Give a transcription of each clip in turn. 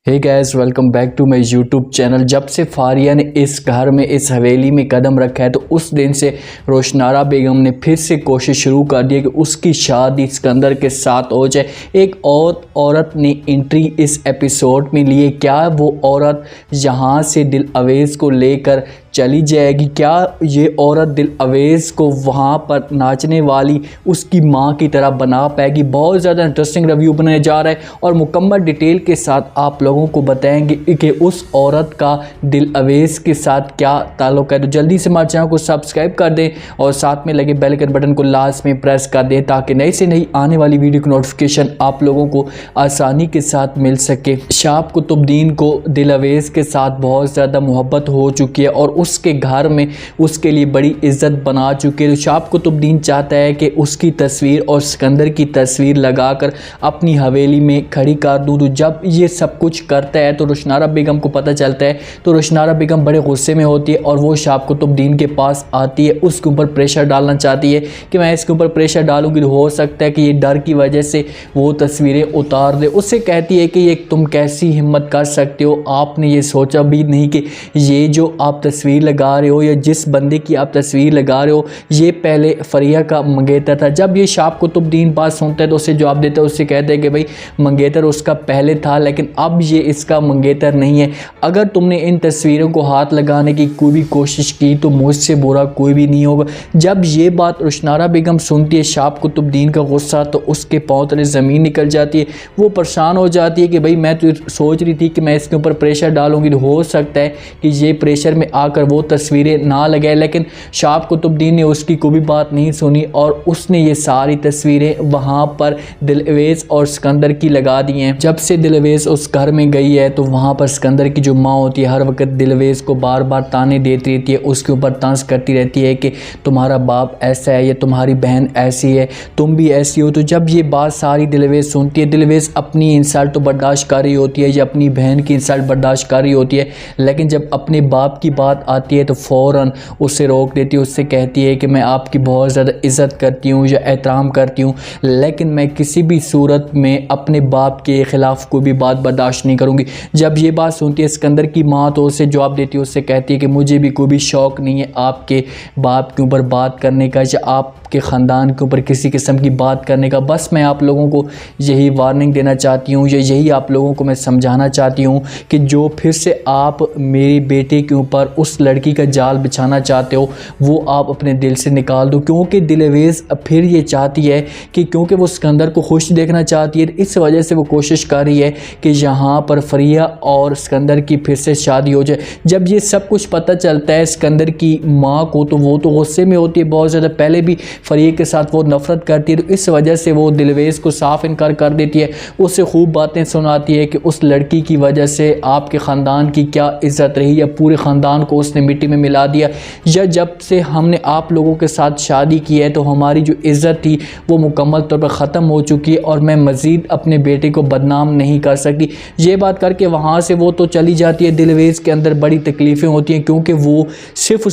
Hey guys, welcome back to my YouTube channel. जब से फारिया ने इस घर में, इस हवेली में कदम रखा है तो उस दिन से रोशनारा बेगम ने फिर से कोशिश शुरू कर दी है कि उसकी शादी सिकंदर के साथ हो जाए। एक और औरत ने एंट्री इस एपिसोड में लिए। क्या वो औरत यहाँ से दिल अवेज को लेकर चली जाएगी? क्या ये औरत दिल अवेज को वहाँ पर नाचने वाली उसकी माँ की तरह बना पाएगी? बहुत ज़्यादा इंटरेस्टिंग रिव्यू बनने जा रहा है और मुकम्मल डिटेल के साथ आप लोगों को बताएंगे कि उस औरत का दिल अवेज के साथ क्या ताल्लुक़ है। तो जल्दी से हमारे चैनल को सब्सक्राइब कर दें और साथ में लगे बेल आइकन बटन को लास्ट में प्रेस कर दें ताकि नई से नई आने वाली वीडियो की नोटिफिकेशन आप लोगों को आसानी के साथ मिल सके। शाब कुतुबुद्दीन को दिल अवेज के साथ बहुत ज़्यादा मोहब्बत हो चुकी है और उसके घर में उसके लिए बड़ी इज्जत बना चुके हैं। तो शाब कुतुबुद्दीन चाहता है कि उसकी तस्वीर और सिकंदर की तस्वीर लगाकर अपनी हवेली में खड़ी कर दूँ। तो जब ये सब कुछ करता है तो रोशनारा बेगम को पता चलता है तो रोशनारा बेगम बड़े गुस्से में होती है और वो शाब कुतुबुद्दीन के पास आती है। उसके ऊपर प्रेशर डालना चाहती है कि मैं इसके ऊपर प्रेशर डालूंगी तो हो सकता है कि ये डर की वजह से वो तस्वीरें उतार दे। उससे कहती है कि ये तुम कैसी हिम्मत कर सकते हो? आपने ये सोचा भी नहीं कि ये जो आप तस्वीर लगा रहे हो या जिस बंदे की आप तस्वीर लगा रहे हो ये पहले फरिया का मंगेतर था। जब ये शाब कुतुबुद्दीन बात सुनता है तो उससे जवाब देता है, उससे कहते हैं कि भाई मंगेतर उसका पहले था लेकिन अब ये इसका मंगेतर नहीं है। अगर तुमने इन तस्वीरों को हाथ लगाने की कोई भी कोशिश की तो मुझसे बुरा कोई भी नहीं होगा। जब ये बात रोशनारा बेगम सुनती है शाब कुतुबुद्दीन का गुस्सा तो उसके पाँव तले ज़मीन निकल जाती है। वो परेशान हो जाती है कि भाई मैं तो सोच रही थी कि मैं इसके ऊपर प्रेशर डालूंगी तो हो सकता है कि ये प्रेशर में आकर वो तस्वीरें ना लगाए, लेकिन शाब कुतुबुद्दीन ने उसकी कोई भी बात नहीं सुनी और उसने ये सारी तस्वीरें वहाँ पर दिल अवेज और सिकंदर की लगा दी हैं। जब से दिल अवेज उस घर में गई है तो वहाँ पर सिकंदर की जो माँ होती है हर वक्त दिल अवेज को बार बार ताने देती रहती है, उसके ऊपर तंज करती रहती है कि तुम्हारा बाप ऐसा है या तुम्हारी बहन ऐसी है, तुम भी ऐसी हो। तो जब ये बात सारी दिल अवेज सुनती है, दिल अवेज अपनी इंसल्ट तो बर्दाश्त कर रही होती है या अपनी बहन की इंसल्ट बर्दाश्त कर रही होती है, लेकिन जब अपने बाप की बात आती है तो फ़ौरन उससे रोक देती है। उससे कहती है कि मैं आपकी बहुत ज़्यादा इज़्ज़त करती हूँ या एहतराम करती हूँ लेकिन मैं किसी भी सूरत में अपने बाप के ख़िलाफ़ कोई भी बात बर्दाश्त नहीं करूँगी। जब ये बात सुनती है सिकंदर की माँ तो उससे जवाब देती है, उससे कहती है कि मुझे भी कोई भी शौक़ नहीं है आपके बाप के ऊपर बात करने का या आपके ख़ानदान के ऊपर किसी किस्म की बात करने का। बस मैं आप लोगों को यही वार्निंग देना चाहती हूँ या यही आप लोगों को मैं समझाना चाहती हूँ कि जो फिर से आप मेरी बेटे के ऊपर उस लड़की का जाल बिछाना चाहते हो वो आप अपने दिल से निकाल दो। क्योंकि दिल अवेज फिर ये चाहती है कि क्योंकि वो सिकंदर को खुश देखना चाहती है, इस वजह से वो कोशिश कर रही है कि यहाँ पर फरिया और सिकंदर की फिर से शादी हो जाए। जब ये सब कुछ पता चलता है सिकंदर की माँ को तो वो तो गुस्से में होती है बहुत ज़्यादा। पहले भी फरिया के साथ वो नफ़रत करती है तो इस वजह से वो दिल अवेज को साफ इनकार कर देती है। उससे खूब बातें सुनाती है कि उस लड़की की वजह से आपके ख़ानदान की क्या इज़्ज़त रही या पूरे ख़ानदान को उसने मिट्टी में मिला दिया, या जब से हमने आप लोगों के साथ शादी की है तो हमारी जो इज़्ज़त थी वो मुकम्मल तौर पर ख़त्म हो चुकी है और मैं मज़ीद अपने बेटे को बदनाम नहीं कर सकती। ये बात करके वहाँ से वो तो चली जाती है। दिल अवेज के अंदर बड़ी तकलीफ़ें होती हैं क्योंकि वो सिर्फ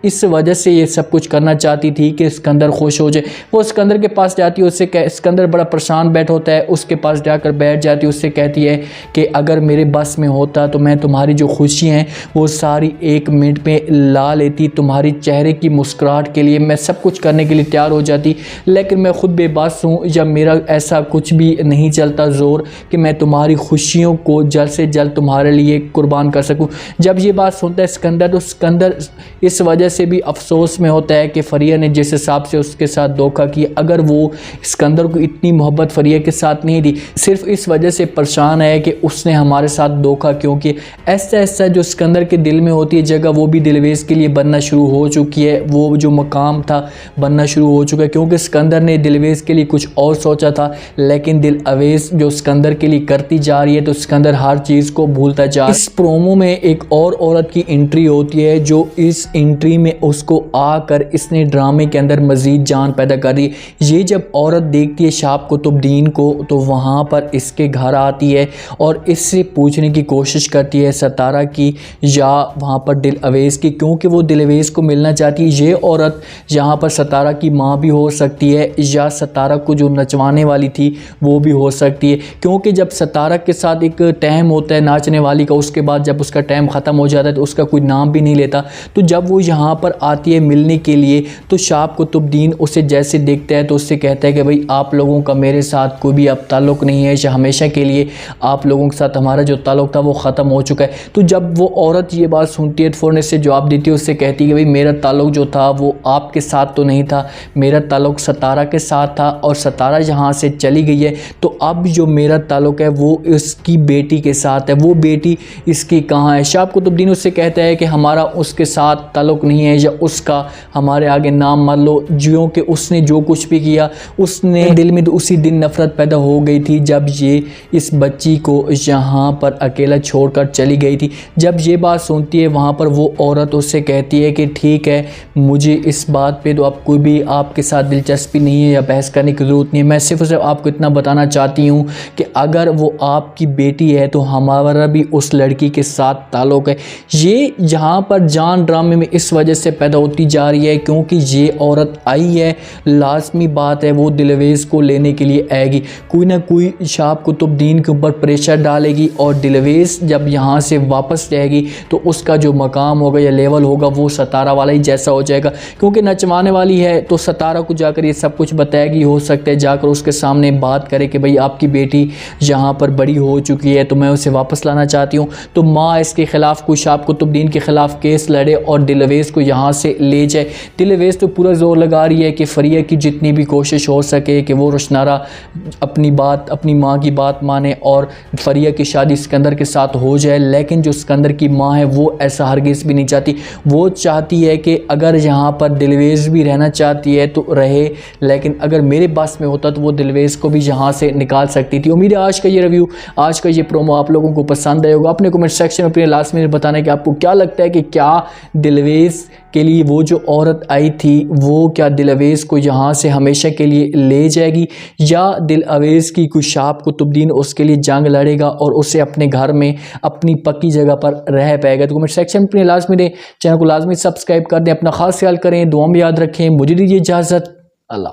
इस वजह से ये सब कुछ करना चाहती थी कि सिकंदर खुश हो जाए। वो सिकंदर के पास जाती है, उससे सिकंदर बड़ा परेशान बैठ होता है, उसके पास जाकर बैठ जाती है, उससे कहती है कि अगर मेरे बस में होता तो मैं तुम्हारी जो खुशी हैं वो सारी 1 मिनट में ला लेती, तुम्हारी चेहरे की मुस्कुराहट के लिए मैं सब कुछ करने के लिए तैयार हो जाती, लेकिन मैं खुद बेबस हूँ या मेरा ऐसा कुछ भी नहीं चलता ज़ोर कि मैं तुम्हारी खुशियों को जल्द से जल्द तुम्हारे लिए कुर्बान कर सकूँ। जब ये बात सुनता है सिकंदर तो सिकंदर इस वजह से भी अफसोस में होता है कि फरिया ने जिस हिसाब से उसके साथ धोखा किया, अगर वो सिकंदर को इतनी मोहब्बत फरिया के साथ नहीं दी, सिर्फ इस वजह से परेशान है कि उसने हमारे साथ धोखा क्यों किया। ऐसा ऐसा जो सिकंदर के दिल में होती है जगह वो भी दिल अवेज के लिए बनना शुरू हो चुकी है, वो जो मकाम था बनना शुरू हो चुका है क्योंकि सिकंदर ने दिल अवेज के लिए कुछ और सोचा था लेकिन दिल अवेज जो सिकंदर के लिए करती जा रही है तो सिकंदर हर चीज़ को भूलता जा। इस प्रोमो में एक और औरत की एंट्री होती है जो इस एंट्री में उसको आकर इसने ड्रामे के अंदर मज़ीद शदीद जान पैदा कर रही है। ये जब औरत देखती है शाब कुतुबुद्दीन को तो वहाँ पर इसके घर आती है और इससे पूछने की कोशिश करती है सतारा की या वहाँ पर दिल अवेज़ की, क्योंकि वो दिल अवेज़ को मिलना चाहती है। ये औरत यहाँ पर सतारा की माँ भी हो सकती है या सतारा को जो नचवाने वाली थी वो भी हो सकती है, क्योंकि जब सतारा के साथ एक टाइम होता है नाचने वाली का, उसके बाद जब उसका टाइम ख़त्म हो जाता है तो उसका कोई नाम भी नहीं लेता। तो जब वो यहाँ पर आती है मिलने के लिए तो शाब कुतुबुद्दीन उसे जैसे देखता है तो उससे कहता है कि भाई आप लोगों का मेरे साथ कोई भी अब ताल्लुक़ नहीं है, हमेशा के लिए आप लोगों के साथ हमारा जो ताल्लुक़ था वो ख़त्म हो चुका है। तो जब वो औरत ये बात सुनती है तो फ़ौरन से जवाब देती है, उससे कहती है कि भाई मेरा ताल्लुक़ जो था वो आपके साथ तो नहीं था, मेरा ताल्लुक़ सतारा के साथ था और सतारा यहाँ से चली गई है, तो अब जो मेरा ताल्लुक़ है वो इसकी बेटी के साथ है। वो बेटी इसकी कहाँ है? शाब कुतुबुद्दीन उससे कहता है कि हमारा उसके साथ ताल्लुक़ नहीं है या उसका हमारे आगे नाम मान लो, ज्यों कि उसने जो कुछ भी किया उसने दिल में तो उसी दिन नफ़रत पैदा हो गई थी जब ये इस बच्ची को यहाँ पर अकेला छोड़कर चली गई थी। जब ये बात सुनती है वहाँ पर वो औरत उससे कहती है कि ठीक है, मुझे इस बात पे तो अब कोई भी आपके साथ दिलचस्पी नहीं है या बहस करने की ज़रूरत नहीं है। मैं सिर्फ आपको इतना बताना चाहती हूँ कि अगर वो आपकी बेटी है तो हमारा भी उस लड़की के साथ ताल्लुक़ है। ये यहाँ पर जान ड्रामे में इस वजह से पैदा होती जा रही है क्योंकि ये औरत आई है, लाजमी बात है वो दिल अवेज़ को लेने के लिए आएगी, कोई ना कोई शाब कुतुबुद्दीन के ऊपर प्रेशर डालेगी और दिल अवेज़ जब यहाँ से वापस जाएगी तो उसका जो मकाम होगा या लेवल होगा वो सतारा वाला ही जैसा हो जाएगा, क्योंकि नचवाने वाली है तो सतारा को जाकर ये सब कुछ बताएगी। हो सकता है जाकर उसके सामने बात करे कि भाई आपकी बेटी यहाँ पर बड़ी हो चुकी है तो मैं उसे वापस लाना चाहती हूँ, तो माँ इसके ख़िलाफ़ कोई शाब कुतुबुद्दीन के ख़िलाफ़ केस लड़े और दिल अवेज़ को यहाँ से ले जाए। दिल अवेज़ तो पूरा ज़ोर लगा रही है कि फ़रिया की जितनी भी कोशिश हो सके कि वो रोशनारा अपनी माँ की बात माने और फ़रिया की शादी सिकंदर के साथ हो जाए, लेकिन जो सिकंदर की माँ है वो ऐसा हरगिज़ भी नहीं चाहती। वो चाहती है कि अगर यहाँ पर दिल अवेज़ भी रहना चाहती है तो रहे, लेकिन अगर मेरे बस में होता तो वो दिल अवेज़ को भी यहाँ से निकाल सकती थी। उम्मीद है आज का ये रिव्यू, आज का ये प्रोमो आप लोगों को पसंद आएगा। अपने कमेंट सेक्शन में अपने लास्ट में बताना कि आपको क्या लगता है कि क्या दिल अवेज़ के लिए वो जो औरत आई थी वो क्या दिल अवेज़ को यहाँ से हमेशा के लिए ले जाएगी या दिल अवेज़ की कुछ शाब कुतुबुद्दीन उसके लिए जंग लड़ेगा और उसे अपने घर में अपनी पक्की जगह पर रह पाएगा। तो कमेंट सेक्शन में अपने लाजमी दें, चैनल को लाजमी सब्सक्राइब कर दें, अपना खास ख्याल करें, दुआ में याद रखें। मुझे दीजिए इजाज़त, अल्लाह।